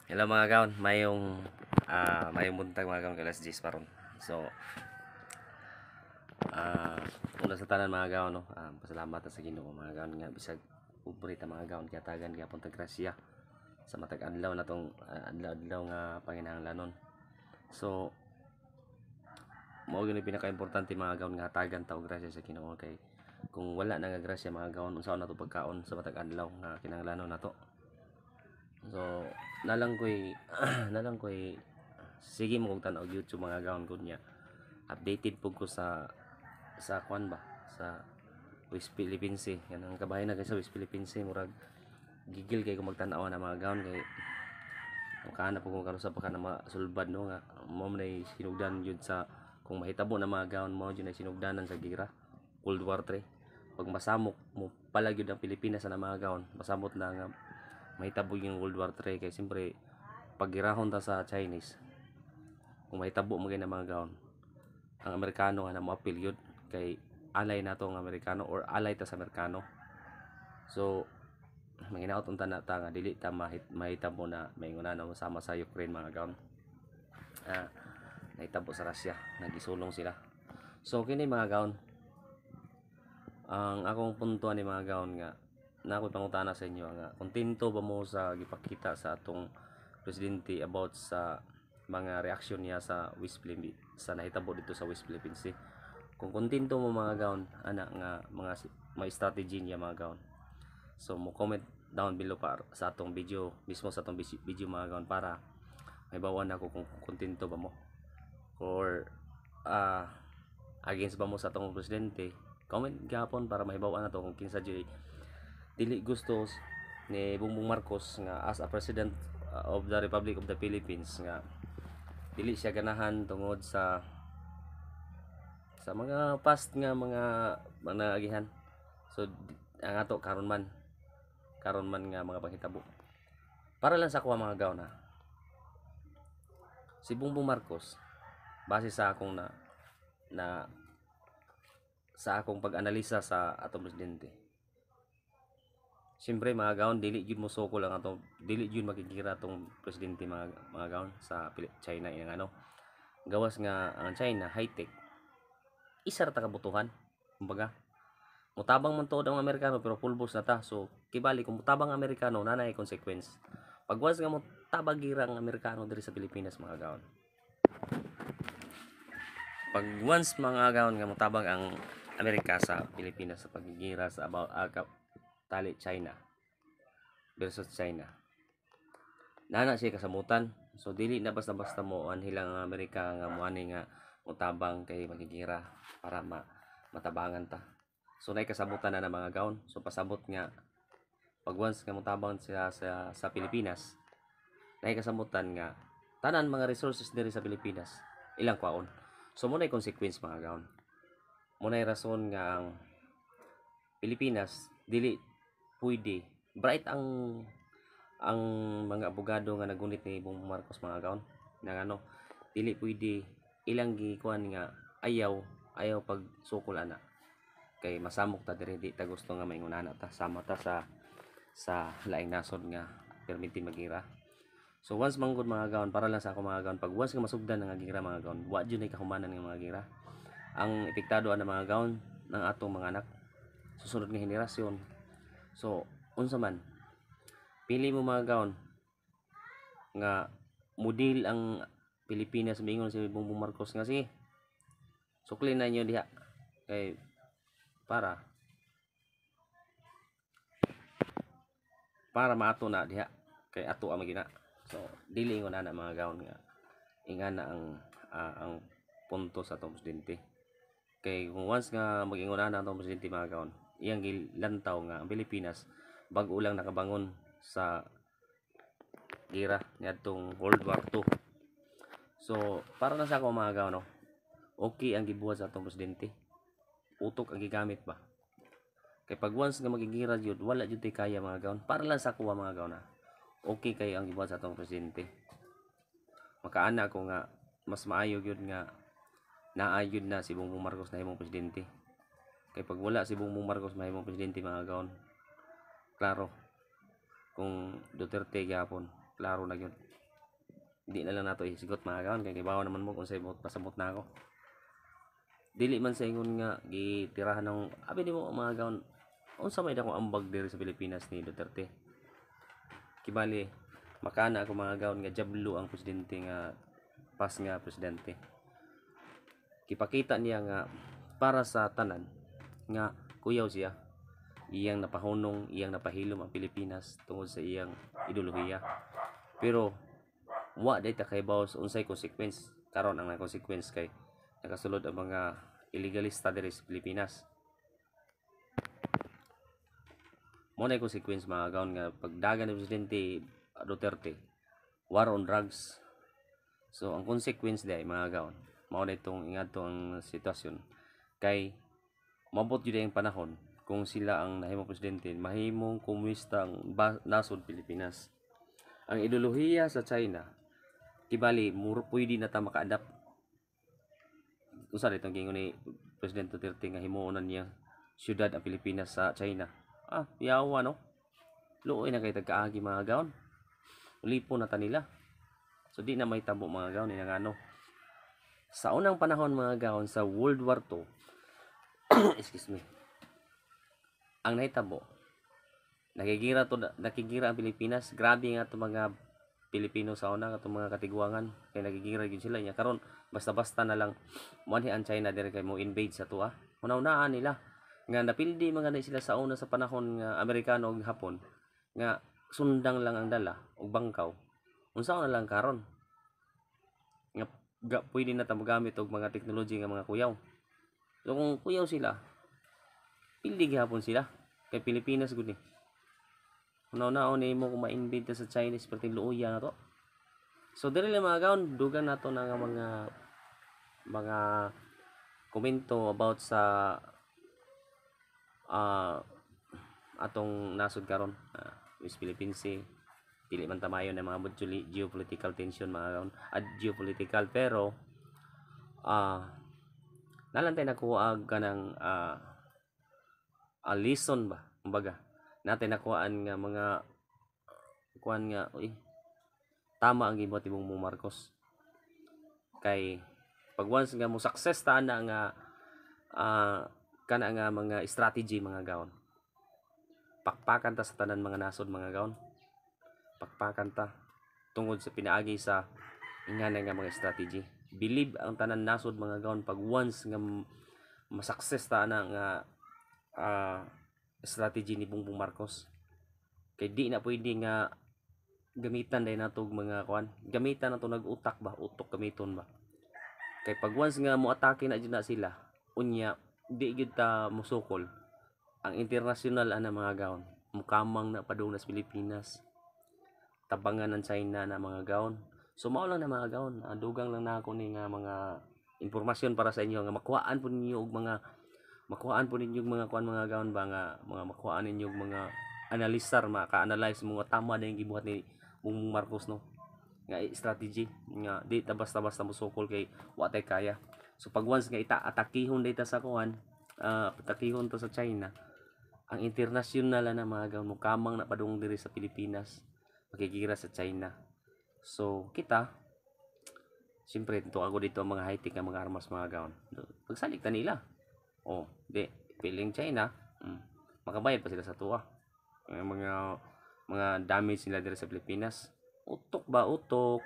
Hello mga kaon, mayong buntag mga kaon kay Las Gis paron. So, ah una sa tanan mga kaon no, pasalamat sa Ginoo mga kaon nga bisag paborita mga kaon kaya tagan gyapon tag grasya sa matag adlaw natong adlaw-adlaw nga panginahanglanon. So, mao gyud ang pinaka-importante mga kaon nga tagan ta og grasya sa Ginoo kay kung wala na nga grasya mga kaon unsaon nato pagkaon sa matag adlaw nga kinahanglanon nato. So, nalang ko'y nalang ko'y sige mo kog tan-og YouTube mga gawon ko niya. Updated pug ko sa kwan ba sa West Philippines Sea. Yan ang kabahay na sa West Philippines Sea murag gigil kay ko magtan-aw na mga gawon kay makahanap ko karon sa pagka na masulbad no nga mo man sinugdan jud sa kung mahitabo na mga gawon mo jud na sinugdanan sa gira World War 3. Pag masamok mo pala jud ang Pilipinas na mga gawon masamot na nga mahitabo yung World War 3 kay siyempre paggirahon ta sa Chinese kung mahitabo mo na mga gawon ang Amerikano nga na moapil yun kay alay na to ang Amerikano or alay ta sa Amerikano. So manginaot unta na ta nga dili ta mahitabo na mainguna na sama sa Ukraine mga gawon. Nahitabo sa Russia nagisulong sila. So kini mga gawon ang akong punto ni mga gawon nga na ako'y pangutana sa inyo nga kontento ba mo sa gipakita sa atong presidente about sa mga reaksyon niya sa West Philippines sa nahitabo dito sa West Philippines Sea. Kung kontento mo mga gawon ana nga mga may strategy niya mga gawon. So mo comment down below sa atong video mismo sa atong video mga gawon para may bawan ako kung kontento ba mo or against ba mo sa atong presidente. Comment gapon para mahibaw na to kung kinsa dili gusto ni Bongbong Marcos nga as a president of the Republic of the Philippines nga dili siya ganahan tungod sa mga past nga mga agihan. So ang ato karon man nga mga panghitabo para lang sa kuha mga gawon si Bongbong Marcos base sa akong sa akong pag-analisa sa atong presidente. Siyempre mga gawon dili gyud mo soko lang atong dili gyud makikira atong presidente mga gawon sa China yang gawas nga ang China high tech isa ra ta kabutuhan kumbaga mutabang man tuod ang Amerikano pero pulbos na ta. So kibali kung mutabang ang Amerikano nanay consequence pag once nga mutabang gira ang Amerikano diri sa Pilipinas mga gawon. Pag once mga gawon nga mutabang ang Amerika sa Pilipinas sa paggigira sa about tali China versus China nana siya kasamutan. So dili na basta-basta mo hilang Amerika nga muani nga mutabang kay magigira para matabangan ta. So nay kasabutan na mga gawon. So pasabot nga pag once nga mutabang siya sa Pilipinas nay kasamutan nga tanan mga resources diri sa Pilipinas ilang kwaon. So mo nay consequence mga gawon. Mo nay rason nga ang Pilipinas dili pwede bright ang mga abogado nga nagunit ni Bongbong Marcos mga gawon nang dili pwede ilang gikuan nga ayaw pag sukol ana kay masamok ta diri di ta gusto nga maingunana ta sama ta sa laing nasod nga permitin magira. So once manggod mga gawon para lang sa ako mga gawon pag once nga masugdan nga gira mga gawon wa jud nay kahumanan nga mga gira ang epektado ana mga gawon ng atong mga anak susunod nga henerasyon. So unsa man pili mo mga gawon nga model ang Pilipinas mingon si Bongbong Marcos nga sige sukli na niyo diha kay para maato na diha kay ato ang magina. So dili ingon ana mga gawon nga ingana ang punto sa atong presidente kay kung once nga mag-ingon ana atong presidente mga gawon iyang gilantaw nga ang Pilipinas bag-o lang nakabangon sa gira niadtong World War 2. So para na sa ako mga gawon okay ang gibuhat sa atong presidente utok ang gigamit ba kay pag once nga magigira jud wala jud tay kaya mga gawon para lang sa kuha mga gawon okay kay ang gibuhat sa atong presidente. Makaana ko nga mas maayo gyud nga naayod na si Bongbong Marcos na himong presidente kay pag wala si Bongbong Marcos mahimong presidente mga gawon klaro kung Duterte gyapon klaro na yun. Di na lang nato isigot mga kaon kay gibaw naman mo kung sa pasabot na ako. Dili man sa ingon nga gitirahan ng abi nimo mga kaon. Unsa may dako ambag diri sa Pilipinas ni Duterte. Kibali makana ako mga kaon nga jablo ang presidente nga pas nga presidente. Kipakita niya nga para sa tanan nga kuyaw siya. Iyang napahunong, iyang napahilom ang Pilipinas tungod sa iyang ideolohiya. Pero wa day ta kay bawas unsay consequence karon ang consequence kay nakasulod ang mga illegalista diri sa Pilipinas. Mo na consequence mga gaon nga pagdagan ni presidente Duterte war on drugs. So ang consequence day mga gaon mao na itong ingadto ang sitwasyon kay mabot gyud ang panahon kung sila ang nahimong presidente mahimong komunista ang nasod Pilipinas. Ang ideolohiya sa China kibali pwede na ta maka-adapt. Usa ditong gingon ni Presidente Duterte nga himuonan niya syudad ang Pilipinas sa China. Yawa no. Luoy na kay tagkaagi mga gaon. Ulipo na ta nila. So di na may tabo mga gaon ina ngano. Sa unang panahon mga gaon sa World War II excuse me. Ang nahitabo nakigira ang Pilipinas. Grabe nga to mga Pilipino sa una katong mga katigwangan kay nagigira gyud sila nya karon basta-basta na lang manhi ang China dire kay mo invade sa tuwa. Una-unaan nila nga napildi mga na sila sa una sa panahon nga Amerikano ug Hapon nga sundang lang ang dala ug bangkaw. Unsa na lang karon nga pwede na ta magamit og mga teknology nga mga kuyaw. So kung kuyaw sila pildi gihapon sila kay Pilipinas gud ni. Una-unaon ni mo kung ma-invade sa Chinese perting luoya na to. So diri lang mga gaon dugang nato na nga mga komento about sa atong nasod karon West Philippine Sea. Dili man tamayon ng mga geopolitical tension mga gaon at geopolitical pero nalantay nakuha kanang lesson ba kumbaga natin nakuhaan nga mga kuan nga tama ang gibuhat imong Marcos kay pag once nga mo success ta na nga kana nga mga strategy mga gaon pakpakan ta sa tanan mga nasod mga gaon pakpakan ta tungod sa pinaagi sa ingana nga mga strategy believe ang tanan nasod mga gaon pag once nga ma-success ta na nga strategy ni Bongbong Marcos kay di na pwede nga gamitan dai nato mga kuan gamitan nato nag-utak ba utok gamiton ba kay pag once nga mo atake na jud na sila unya di gyud ta musukol ang international ana mga gaon mukamang na padung sa Pilipinas tabangan ng China na mga gaon so mao lang na mga gaon dugang lang na ako ni nga mga impormasyon para sa inyo nga makuhaan po ninyo og mga makuhaan po ninyo mga kuan mga gaon ba nga mga makuhaan ninyo mga analistar maka-analyze mga tama na yung gibuhat ni Bongbong Marcos no nga strategy nga di ta basta-basta musukol kay wa tay kaya so pag once nga atakihon data sa kuan atakihon to sa China ang international na mga gaon mukamang na padung diri sa Pilipinas makigira sa China so kita siyempre dito ako dito ang mga high-tech nga mga armas mga gaon pagsalig ta nila di piling China makabayad pa sila sa tuwa mga damage nila dito sa Pilipinas utok